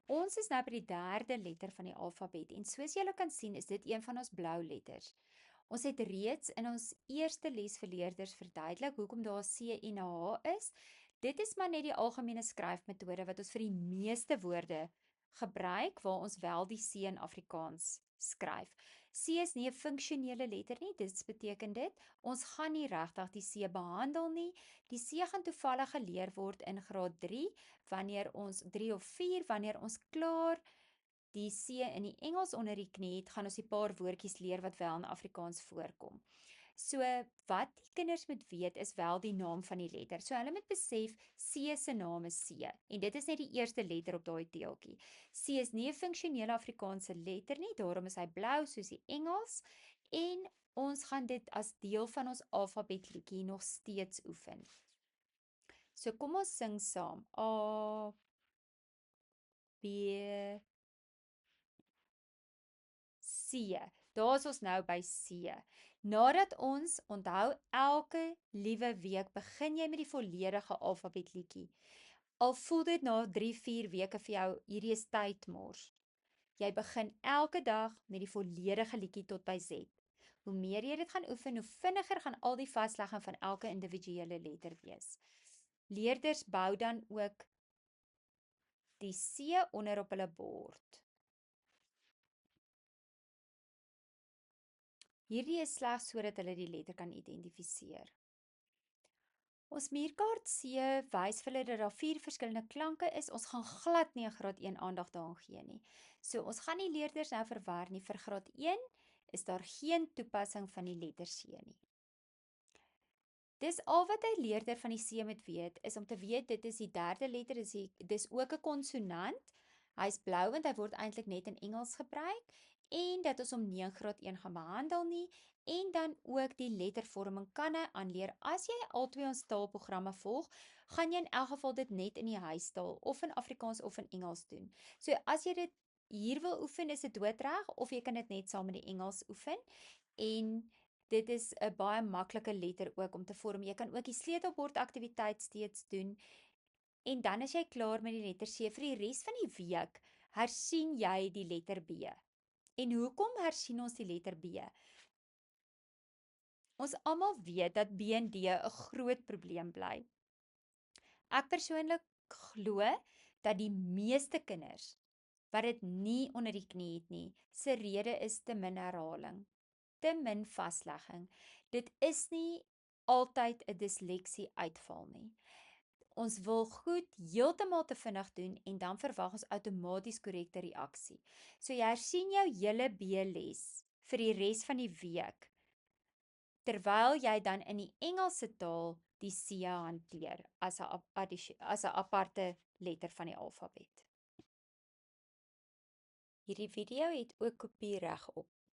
Ons is nou by die derde letter van die alfabet en soos julle kan sien is dit een van ons blou letters. Ons het reeds in ons eerste les vir leerders verduidelik hoekom daar C en 'n H is. Dit is maar net die algemene skryfmetode wat ons vir die meeste woorde gebruik waar ons wel die C in Afrikaans skryf. C is nie 'n funksionele letter nie, dit beteken dit ons gaan nie regtig die C behandel nie. Die C gaan toevallig geleer word in graad 3 wanneer ons 3 of 4 wanneer ons klaar die C in die Engels onder die knie het, gaan ons die paar woordjies leer wat wel in Afrikaans voorkom. So wat die kinders moet weet is wel die naam van die letter. So hulle moet besef C se naam is C en dit is net die eerste letter op daai teeltjie. C is nie 'n funksionele Afrikaanse letter nie, daarom is hy blou soos die Engels en ons gaan dit as deel van ons alfabetliedjie nog steeds oefen. So kom ons sing saam. A B C. Daar is ons nou by C. Nadat ons onthou elke liewe week begin jy met die volledige alfabetliedjie. Al voel dit na 3-4 weke vir jou hierdie is tydmors. Jy begin elke dag met die volledige liedjie tot by Z. Hoe meer jy dit gaan oefen, hoe vinniger gaan al die vaslegging van elke individuele letter wees. Leerders bou dan ook die C onder op hulle bord. Hierdie is slegs sodat hulle die letter kan identifiseer. Ons muurkaart C wys vir hulle dat daar 4 verskillende klanke is. Ons gaan glad nie in graad 1 aandag daaraan gee nie. So ons gaan nie leerders nou verwar nie. Vir graad 1 is daar geen toepassing van die letter C nie. Dis al wat 'n leerder van die C moet weet, is om te weet dit is die derde letter, dis ook 'n konsonant. Hy's blou want hy word eintlik net in Engels gebruik en dat ons hom nie in graad 1 gaan behandel nie en dan ook die lettervorming kan hy aanleer. As jy albei ons taalprogramme volg, gaan jy in elk geval dit net in die huistaal of in Afrikaans of in Engels doen. So as jy dit hier wil oefen, is dit doodreg of jy kan dit net saam met die Engels oefen en dit is 'n baie maklike letter ook om te vorm. Jy kan ook die sleutelbord aktiwiteit steeds doen en dan as jy klaar met die letter C vir die res van die week, hersien jy die letter B. En hoekom hersien ons die letter B? Ons almal weet dat B en D 'n groot probleem bly. Ek persoonlik glo dat die meeste kinders wat dit nie onder die knie het nie, se rede is te min herhaling, te min vaslegging. Dit is nie altyd 'n disleksie uitval nie. Ons wil goed heeltemal te vinnig doen en dan verwag ons outomaties korrekte reaksie. So jy hersien jou hele B-les vir die res van die week, terwyl jy dan in die Engelse taal die C hanteer as 'n aparte letter van die alfabet. Hierdie video het ook kopiereg op.